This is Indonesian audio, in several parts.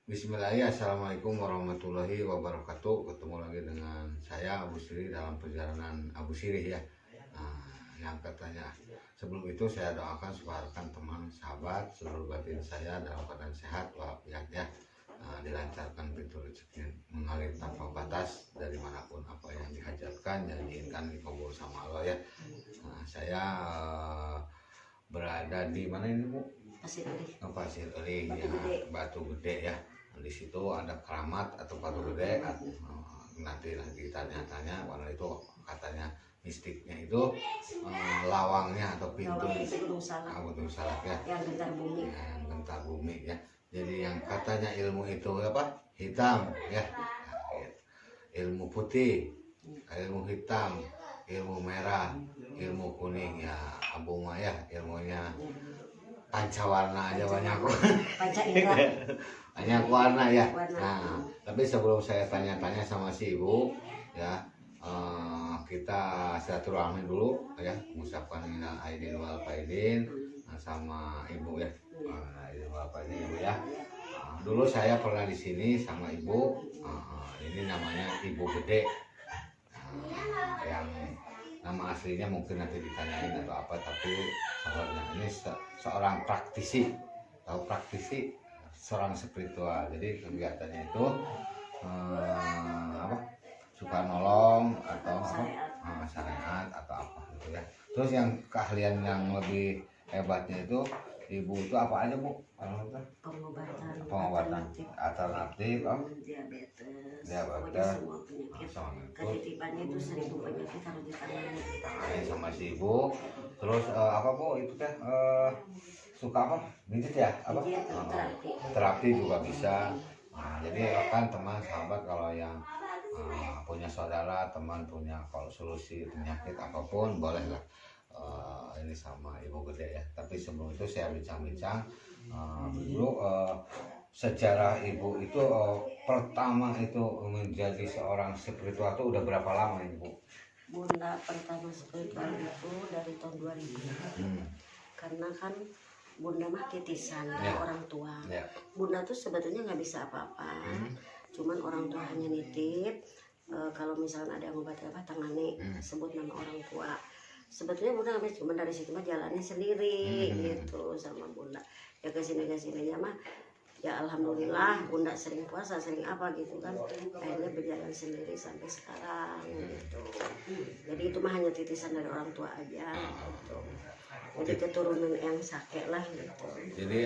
Bismillahirrahmanirrahim. Assalamualaikum warahmatullahi wabarakatuh. Ketemu lagi dengan saya Abu Sirih dalam perjalanan Abu Sirih ya. Yang katanya sebelum itu saya doakan supaya rekan teman sahabat seluruh batin saya dalam keadaan sehat walafiat ya. Dilancarkan pintu rezeki mengalir tanpa batas dari manapun apa yang dihajatkan yang diinginkan dikabul sama Allah ya. Saya berada di mana ini Bu? Pasir Ulih. Pasir Ulih ya, Batu Gede ya. Di situ ada keramat atau batu gede. Nanti ditanya-tanya warna itu katanya mistiknya itu lawangnya atau pintu Gunung Salak ya, yang gentar bumi. Yang gentar bumi ya. Jadi yang katanya ilmu itu apa? Hitam ya, ilmu putih, ilmu hitam, ilmu merah, ilmu kuning ya. Abu Maya ilmunya pancawarna aja banyak. Panca indera. Banyak warna ya. Nah, tapi sebelum saya tanya-tanya sama si ibu ya, kita silaturahmi dulu ya, mengucapkan minal aidin wal faidin sama ibu ya. Aidin wal faidin ibu ya. Dulu saya pernah di sini sama ibu. Ini namanya Ibu Gede. Yang nama aslinya mungkin nanti ditanyain atau apa, tapi ini seorang praktisi. Tahu praktisi? Seorang spiritual. Jadi kegiatannya itu apa? Suka nolong atau apa? Syariat atau apa gitu ya. Terus yang keahlian yang lebih hebatnya itu ibu itu apa aja Bu? Pengobatan alternatif, diabetes, semua penyakit. Ketitipannya itu 1000 penyakit harus ditangani. Sama si ibu. Terus apa Bu itu teh suka apa? Pijit ya? Apa? Terapi juga bisa. Jadi kan teman sahabat kalau yang punya saudara, teman punya kalau solusi penyakit apapun bolehlah ini sama Ibu Gede ya. Tapi sebelum itu saya bincang-bincang dulu sejarah ibu itu pertama itu menjadi seorang spiritual itu udah berapa lama Ibu? Bunda pertama spiritual itu dari tahun 2000. Karena kan Bunda mah titisan dari orang tua. Bunda tuh sebetulnya nggak bisa apa-apa. Cuman orang tua hanya nitip. Kalau misalnya ada yang obat apa tangani, sebut nama orang tua. Sebetulnya Bunda nggak bisa, cuma dari situ mah jalannya sendiri gitu sama Bunda. Ya kesini mah ya alhamdulillah Bunda sering puasa, sering apa gitu kan. Akhirnya berjalan sendiri sampai sekarang gitu. Jadi itu mah hanya titisan dari orang tua aja gitu. Jadi keturunan yang sakit lah gitu. Jadi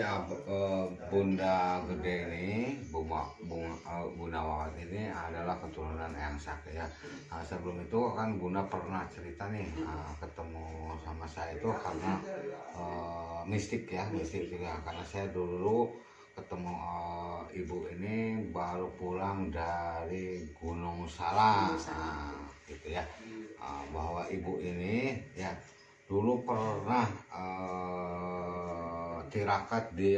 Bunda Gede ini, Bunda Wawat ini adalah keturunan yang sakit ya. Sebelum itu kan Bunda pernah cerita nih ketemu sama saya itu karena mistik ya, mistik juga. Karena saya dulu ketemu ibu ini baru pulang dari Gunung Salak, gitu ya. Bahwa ibu ini ya dulu pernah tirakat di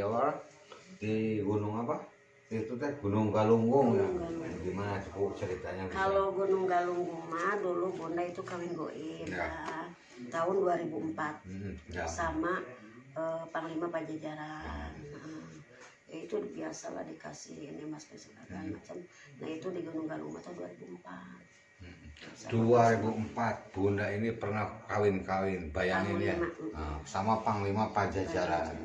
gunung apa? Itu teh Gunung Galunggung ya. Gimana cukup ceritanya? Kalau Gunung Galunggung mah dulu Bunda itu kawin goib ya. Tahun 2004 sama Panglima Pajajaran. Itu biasalah dikasih ini mas kesempatan macam. Nah itu di Gunung Galunggung tahun 2004. 2004 Bunda ini pernah kawin-kawin, bayangin ya, sama Panglima Pajajaran.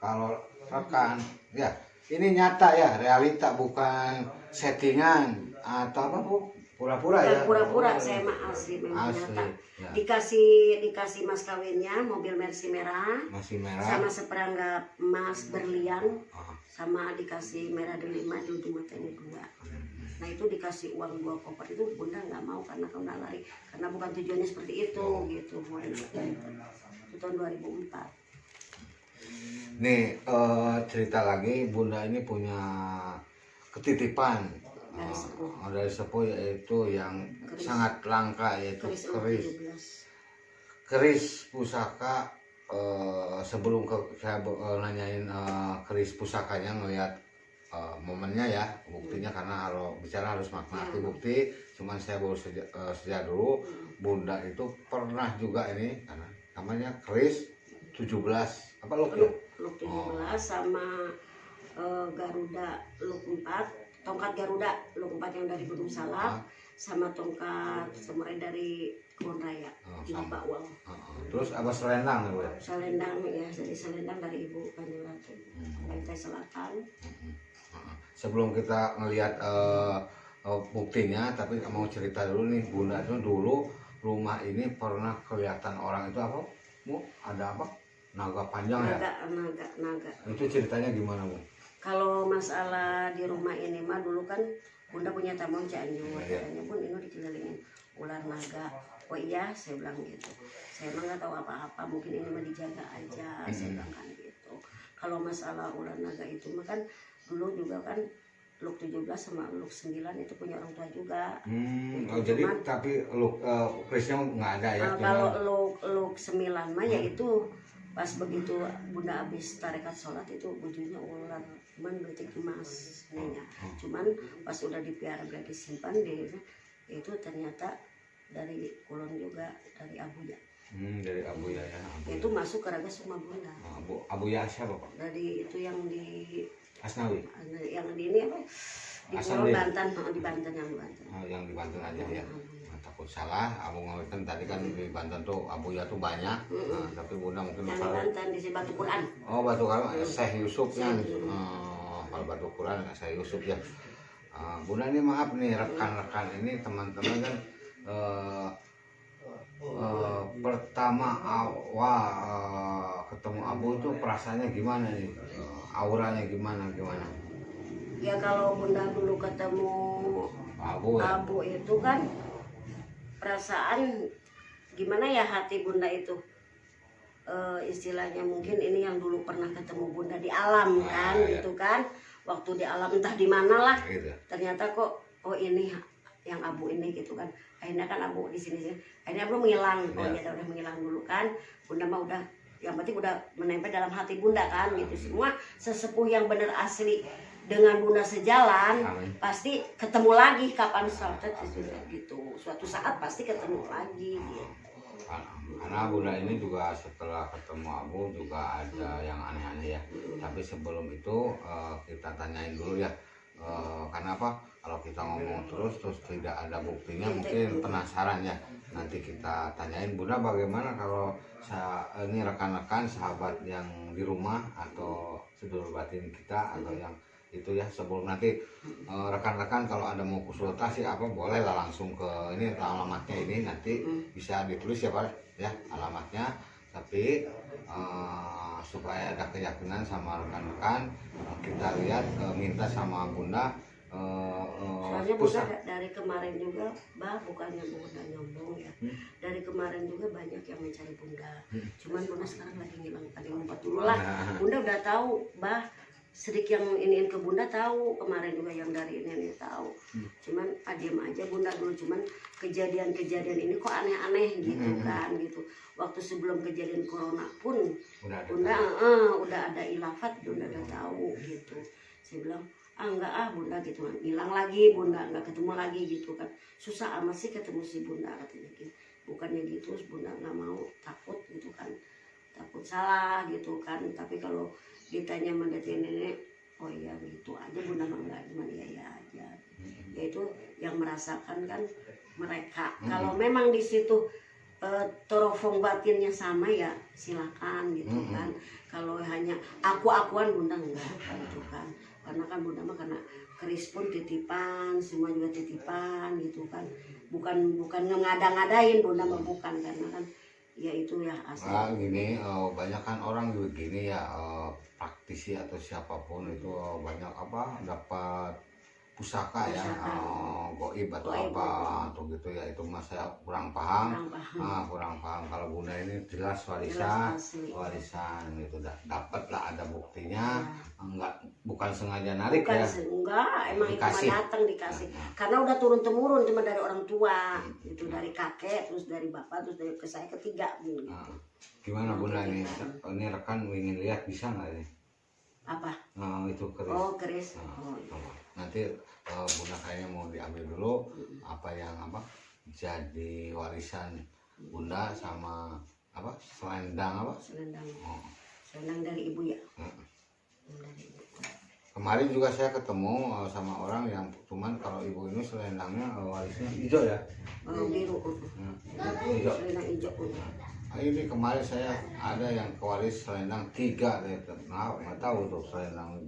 Kalau rekan ya ini nyata ya, realita bukan settingan atau apa Bu? Pura-pura ya. Pura-pura, saya mah asli memang nyata. Ya. Dikasih mas kawinnya mobil Mercy merah, sama seperangkat emas berlian, sama dikasih merah delima di ujung matanya 2. Nah itu dikasih uang 2 koper itu Bunda nggak mau karena kena lari, karena bukan tujuannya seperti itu gitu. Itu tahun 2004. Nih cerita lagi, Bunda ini punya ketitipan dari sepuh yaitu yang sangat langka, yaitu keris pusaka. Sebelum saya nanyain keris pusakanya, ngelihat momennya ya, buktinya, karena kalau bicara harus makna arti bukti. Cuman saya baru sejak dulu Bunda itu pernah juga ini karena namanya keris 17 apa Luk 17 sama Garuda Luk 4, tongkat Garuda Luk 4 yang dari Gunung Salak, sama tongkat samurai dari Kebun Raya di Pak Wang. Terus apa selendang ya? Selendang ya, jadi selendang dari Ibu Kanjeng Ratu Pantai Selatan. Sebelum kita ngelihat buktinya, tapi mau cerita dulu nih, Bunda itu dulu rumah ini pernah kelihatan orang itu apa? Bu, ada apa? Naga panjang ya? Naga. Itu ceritanya gimana, Bu? Kalau masalah di rumah ini mah dulu kan Bunda punya tamu Cianjur, katanya Bun ini dikelilingin ular naga. Oh iya, saya bilang gitu. Saya emang nggak tahu apa-apa, mungkin ini mah dijaga aja, saya bilang kan gitu. Kalau masalah ular naga itu mah kan dulu juga kan Luk 17 sama Luk 9 itu punya orang tua juga. Oh, jadi tapi Luk Krisnya nggak ada ya? Kalau Luk 9 mah ya itu pas begitu Bunda habis tarekat sholat itu bujunya ular, cuman betik emas ininya. Cuman pas udah dipiara udah disimpan itu ternyata dari Kulon juga, dari Abuya. Dari Abuya ya. Itu masuk ke Ragas rumah Bunda. Abuya siapa, Pak? Dari itu yang di Asnawi. Yang di ini apa? Di Pulau Banten, di Banten yang di Banten. Yang di Banten aja ya. Takut salah, Abu ngawikan tadi kan di Banten tuh Abuya tuh banyak. Tapi Bunda mungkin yang di Banten di Batu Quran. Oh, Batu Quran, Syekh Yusuf ya. Kalau Batu Quran Syekh Yusuf ya. Bunda ini maaf nih rekan-rekan ini teman-teman kan pertama awal ketemu Abu itu perasaannya gimana nih? Auranya gimana? Ya kalau Bunda dulu ketemu Abu itu kan perasaan gimana ya hati Bunda itu istilahnya mungkin ini yang dulu pernah ketemu Bunda di alam kan gitu kan, waktu di alam entah di mana lah gitu. Ternyata kok oh ini yang Abu ini gitu kan, akhirnya kan Abu di sini akhirnya belum menghilang. Oh ya udah menghilang dulu kan, Bunda mah udah yang penting udah menempel dalam hati Bunda kan gitu. Semua sesepuh yang bener asli dengan Bunda sejalan pasti ketemu lagi kapan suatu gitu, suatu saat pasti ketemu lagi gitu. Karena Bunda ini juga setelah ketemu Abu juga ada yang aneh-aneh ya. Tapi sebelum itu kita tanyain dulu ya. Karena apa? Kalau kita ngomong terus tidak ada buktinya, mungkin penasaran ya. Nanti kita tanyain Bunda bagaimana kalau ini rekan-rekan sahabat yang di rumah atau sedulur batin kita atau yang itu ya, sebelum nanti rekan-rekan kalau ada mau konsultasi apa boleh lah langsung ke ini alamatnya ini nanti bisa ditulis ya Pak ya alamatnya. Tapi supaya ada keyakinan sama rekan-rekan kita lihat minta sama Bunda soalnya Bunda dari kemarin juga bukannya Bunda nyombong ya, dari kemarin juga banyak yang mencari Bunda, cuman Bunda sekarang lagi ngilang, tadi ngumpet dulu lah. Bunda udah tahu sedikit yang iniin ke Bunda tahu, kemarin juga yang dari ini tahu, cuman diam aja Bunda dulu. Cuman kejadian-kejadian ini kok aneh-aneh gitu kan gitu. Waktu sebelum kejadian corona pun Bunda udah ada ilafat, Bunda udah tahu gitu. Saya bilang enggak Bunda gitu kan, hilang lagi Bunda, enggak ketemu lagi gitu kan, susah amat sih ketemu si Bunda katanya gitu. Bukannya gitu Bunda nggak mau, takut gitu kan, takut salah gitu kan. Tapi kalau ditanya mendetin nenek, oh iya gitu aja Bunda mah enggak, cuman iya aja. Yaitu yang merasakan kan mereka. Kalau memang di situ terofong batinnya sama ya silakan gitu kan. Kalau hanya aku-akuan Bunda enggak gitu kan. Karena kan Bunda mah karena keris pun titipan, semua juga titipan gitu kan. Bukan ngada-ngadain Bunda mah bukan, karena kan ya itu ya asli. Gini banyak kan orang begini ya, praktisi atau siapapun itu banyak dapat pusaka ya, goib atau apa atau gitu ya. Itu mas saya kurang paham. Kurang paham. Kalau Bunda ini jelas warisan itu dapat lah, ada buktinya. Bukan sengaja narik ya, enggak, emang dikasih. Itu datang dikasih karena udah turun temurun, cuma dari orang tua itu, dari kakek, terus dari bapak, terus dari ke saya ketiga gitu. Gimana Bunda ini rekan ingin lihat, bisa nggak ini apa itu keris? Keris. Nanti Bunda kayaknya mau diambil dulu apa yang jadi warisan Bunda sama selendang selendang dari ibu ya. kemarin juga saya ketemu sama orang yang cuman kalau ibu ini selendangnya warisnya hijau ya. Biru. Hijau. Selendang hijau. Nah, ini kemarin saya ada yang kewaris selendang 3 deh. Nah, nggak tahu tuh selendang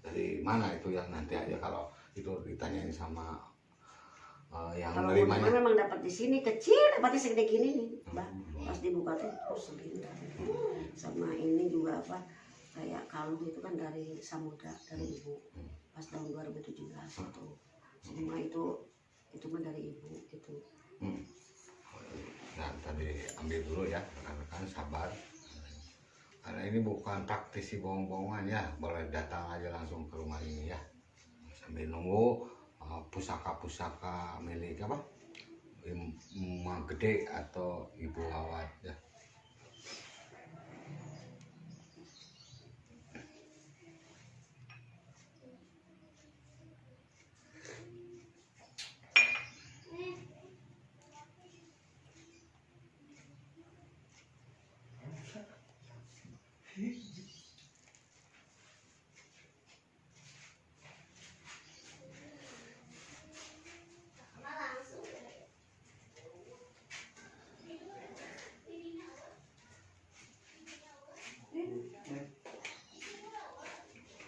dari mana itu ya, nanti aja kalau itu ditanyain sama yang Kalau menerimanya. memang dapat di sini kecil, dapatnya segede gini nih, Mbak. Pas dibuka tuh segini. Sama ini juga apa? Kayak kalung itu kan dari Samudra, dari ibu. Pas tahun 2017 itu. Semua itu mah dari ibu gitu. Nah, tadi ambil dulu ya, rekan-rekan, sabar. Karena ini bukan praktisi bohong-bohongan ya, boleh datang aja langsung ke rumah ini ya. Sambil nunggu pusaka-pusaka milik apa? Imam Gede atau Ibu Awat ya.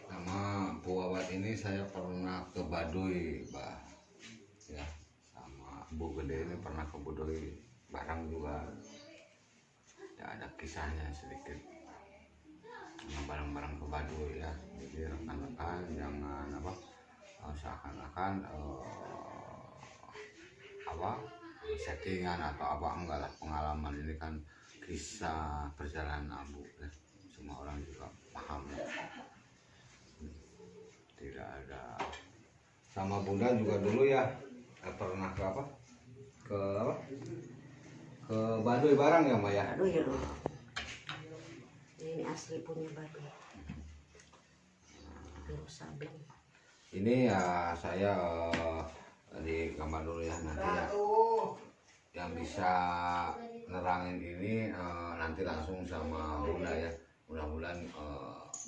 Nama Bu Awat ini saya pernah ke Baduy, Mbak. Ya, sama Bu Gede ini pernah ke Baduy bareng juga. Ya, ada kisahnya sedikit. Barang-barang ke Baduy ya. Jadi rekan-rekan jangan apa seakan-akan apa settingan atau apa, enggak lah, pengalaman ini kan kisah perjalanan Abu ya. Semua orang juga paham ya. Tidak ada. Sama Bunda juga dulu ya pernah ke apa? Ke apa? Ke Baduy barang ya, Mbak ya? Aduh ya loh. Ini asli punya Baduy. Biru sableng. Ini ya saya di gambar dulu ya, nanti ya. Yang bisa nerangin ini nanti langsung sama Bunda ya. Mudah-mudahan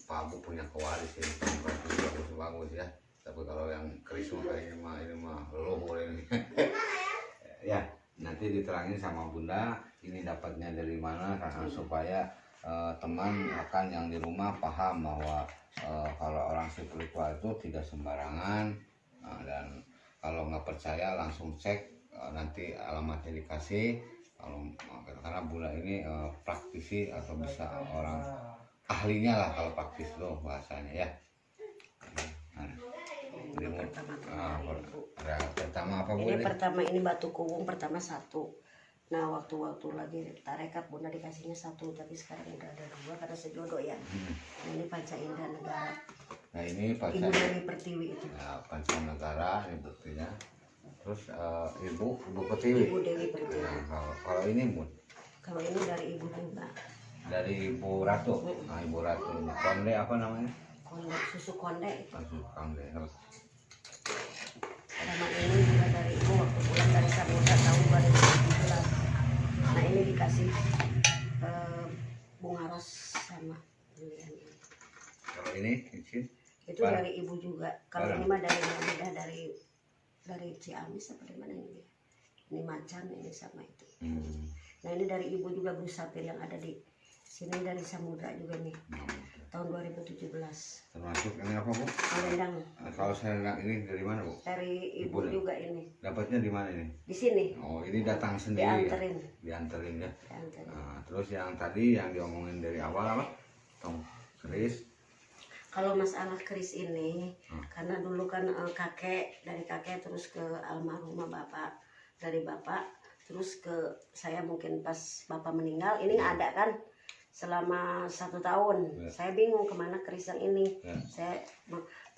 Pak Abu punya kewaris ini, bagus ya. Tapi kalau yang keris ini mah leluhur ini. Ya, nanti diterangin sama Bunda ini dapatnya dari mana, karena supaya teman akan yang di rumah paham bahwa kalau orang spiritual itu tidak sembarangan, dan kalau nggak percaya langsung cek, nanti alamatnya dikasih. Kalau karena Bunda ini praktisi atau bisa orang ahlinya lah kalau praktis tuh bahasanya ya. Pertama apa Bu? Ini pertama ini batu kuwung pertama 1. Nah waktu-waktu lagi tarekat Bunda dikasihnya 1, tapi sekarang udah ada 2 karena sejodoh ya. Nah, ini Panca Indah Negara. Nah ini Panca Ibu Dewi Pertiwi itu. Ya, Panca Negara ini buktinya. Terus Ibu Pertiwi. Ibu Dewi Pertiwi. Nah, kalau ini Bu? Kalau ini dari ibu juga. Dari Ibu Ratu. Nah, Ibu Ratu. Konde apa namanya? Konde, susu konde. Susu konde. Sama ini juga dari ibu waktu pulang dari Samudra tahun 2017. Nah ini dikasih bunga ros sama berlian. Kalau ini cincin? Itu dari ibu juga. Kalau ini mah dari beda dari Ciamis apa dari mana ini? Ini macan, ini sama itu. Nah ini dari ibu juga Blue Sapphire yang ada di sini, dari Samudra juga nih. Tahun 2017. Termasuk ini apa Bu? Selendang. Kalau selendang ini dari mana Bu? Dari ibu juga ini. Dapatnya di mana ini? Di sini. Oh, ini datang sendiri. Dianterin. Ya? Dianterin ya. Dianterin. Nah, terus yang tadi yang diomongin dari awal apa? Tong keris. Kalau masalah keris ini, karena dulu kan dari kakek terus ke almarhumah bapak, dari bapak terus ke saya, mungkin pas bapak meninggal ini ada kan selama 1 tahun. Saya bingung kemana keris yang ini.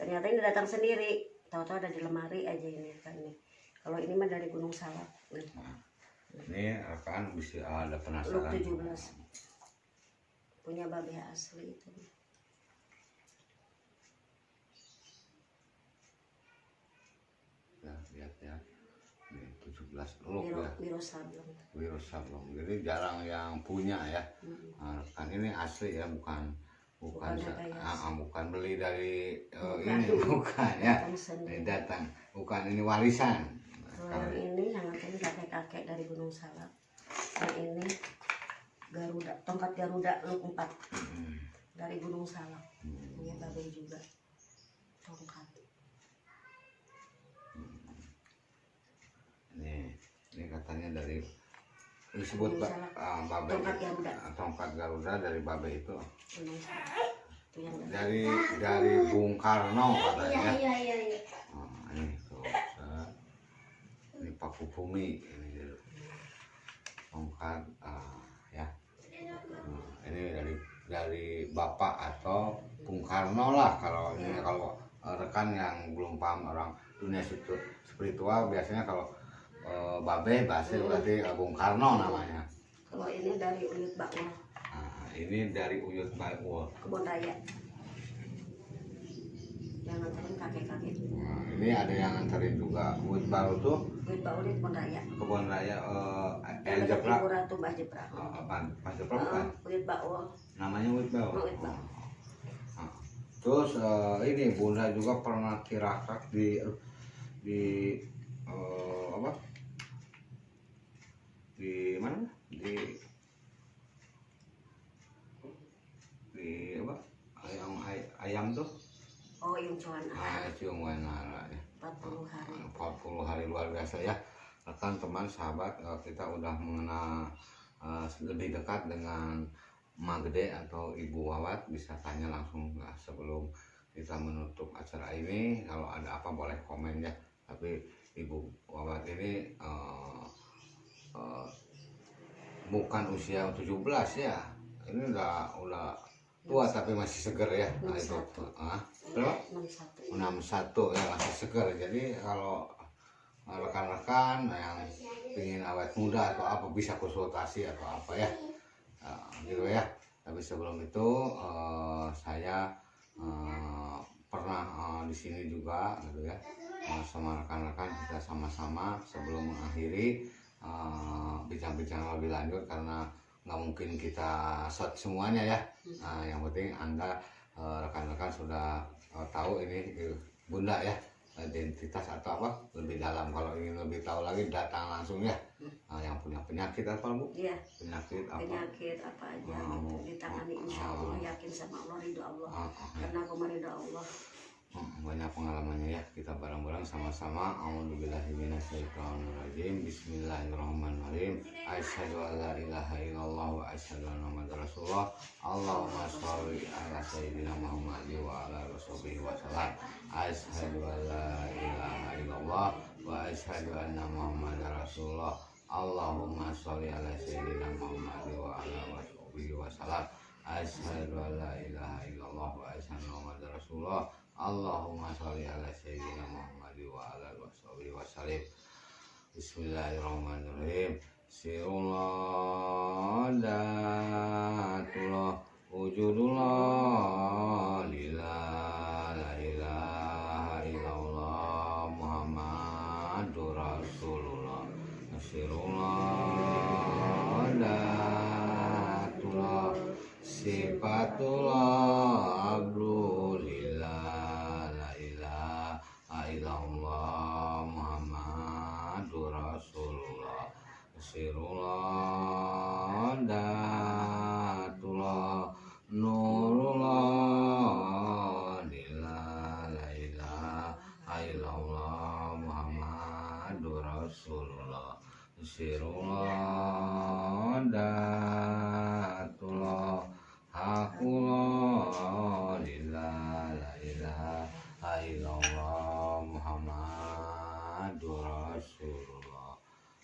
Ternyata ini datang sendiri, tahu-tahu ada di lemari aja ini kan ini. Kalau ini mah dari Gunung Salak. Ini akan bisa ada penasaran. Luk 17 punya babe asli itu. Ya, lihat ya. Ini 17 luk ya. Wiro Sablong. Jadi jarang yang punya ya. Nah, kan ini asli ya, bukan bukan rekayasa. bukan beli dari Bukan. ini bukan ya, Datang sendiri. datang bukan ini warisan. Kalau yang ini yang nganterin kakek-kakek dari Gunung Salak. Yang ini Garuda, tongkat Garuda lu 4 dari Gunung Salak. Punya babe juga tongkat. Ini katanya dari disebut babe Tongkat Garuda. Tongkat Garuda dari babe itu Gunung Salak. Itu yang dari Bung Karno katanya. Iya. Ini tuh, ini Paku Bumi ini tongkat ya. Ini dari bapak atau Bung Karno lah kalau ini kalau rekan yang belum paham orang dunia spiritual biasanya kalau babe bahasa berarti Bung Karno namanya. Kalau ini dari Uyut Bakul. Ini dari Uyut Bakul. Kebon Raya. Yang nganterin kakek-kakek. Ini ada yang nganterin juga. Uyut Bakul tuh. Uyut Bakul di Kebon Raya. Kebon Raya Yang Jeprak. Ibu Ratu Mbah Jeprak. Pas Jeprak kan? Uyut Bakul. Namanya Uyut Bakul. Uyut Bakul. Terus ini Bunda juga pernah tirakat di apa? Di mana? Di apa? Ayam tuh. Oh, yang Cuan Cium Wanara ya. 40 hari. 40 hari luar biasa ya. Rekan teman sahabat kita udah mengenal lebih dekat dengan Ma Gede atau Ibu Wawat, bisa tanya langsung sebelum kita menutup acara ini. Kalau ada apa boleh komen ya. Tapi Ibu Wawat ini bukan usia 17 ya. Ini udah tua tapi masih seger ya. Nah, itu berapa? 61 ya, masih seger. Jadi kalau rekan-rekan yang ingin awet muda atau apa bisa konsultasi atau apa ya, gitu ya. Tapi sebelum itu saya pernah di sini juga gitu ya, sama rekan-rekan kita sama-sama sebelum mengakhiri bincang-bincang lebih lanjut karena nggak mungkin kita shot semuanya ya. Yang penting Anda rekan-rekan sudah tahu ini Bunda ya, identitas atau apa lebih dalam. Kalau ingin lebih tahu lagi datang langsung ya. Yang punya penyakit apa Bu? Iya. Penyakit apa aja gitu ditangani insya Allah, yakin sama Allah, ridho Allah. Karena aku ridho Allah. Banyak pengalamannya ya, kita bareng-bareng sama-sama. A'udzubillahi minasyaitonirrajim. Bismillahirrahmanirrahim. Asyhadu an la ilaha illallah wa asyhadu anna muhammadar rasulullah. Allahumma sholli ala sayyidina Muhammad wa ala rasulihi wa sallam. Asyhadu an la ilaha illallah wa asyhadu anna muhammadar rasulullah. Allahumma sholli ala sayyidina Muhammad wa ala rasulihi wa sallam. Asyhadu an la ilaha illallah wa asyhadu anna muhammadar rasulullah. Allahumma sholli ala sayyidina Muhammad wa ala washabihi wasallim. Bismillahirrahmanirrahim. Sirullah datullah wujudullah lillah la ilaha illallah Muhammadur Rasulullah. Sirullah datullah sifatullah abdulillah illallah Muhammadur Rasulullah. Sirullah datullah nurullah la ilaha illallah Muhammadur Rasulullah. Sirullah datullah hakullah la ilaha illallah Muhammadur Rasulullah.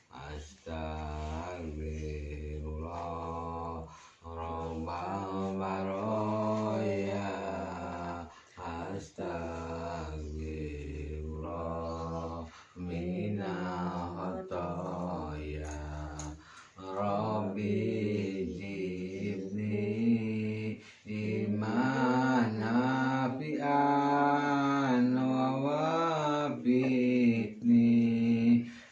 Astagfirullah Rabbal baraya. Astagfirullah minal khataya. Rabbi jibni imana fi'an wafitni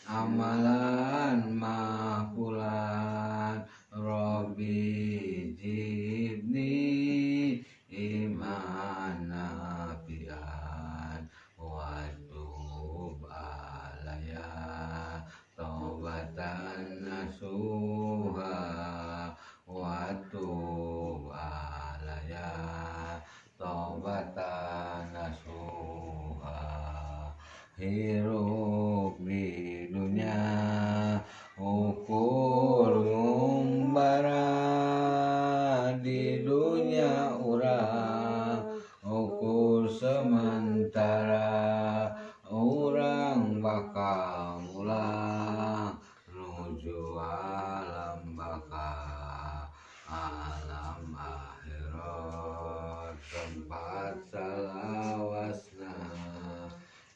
amalan makulan. Rabbi jibni hirup di dunia ukur ngumbara di dunia urang ukur sementara urang bakal mulang nuju alam baka alam akhirat tempat salawasna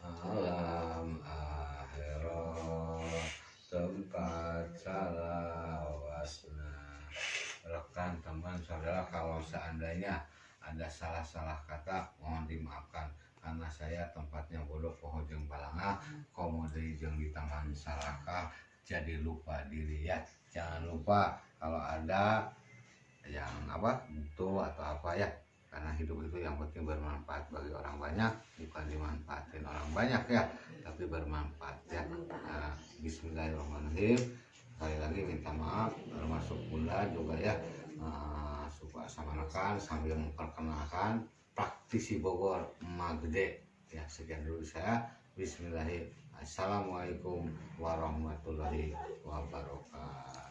alam akhirat tempat salawasna. Rekan teman saudara, kalau seandainya ada salah-salah kata mohon dimaafkan karena saya tempatnya bodoh poho jeung balanga komode jeung di tangan salahkah jadi lupa diri ya. Jangan lupa kalau ada yang itu atau apa ya, karena hidup itu yang penting bermanfaat bagi orang banyak, bukan dimanfaatin orang banyak ya, tapi bermanfaat ya. Nah, bismillahirrahmanirrahim. Sekali lagi minta maaf termasuk Bunda juga ya, suka samarakan sambil memperkenalkan praktisi Bogor Magde ya. Sekian dulu saya. Bismillahirrahmanirrahim. Assalamualaikum warahmatullahi wabarakatuh.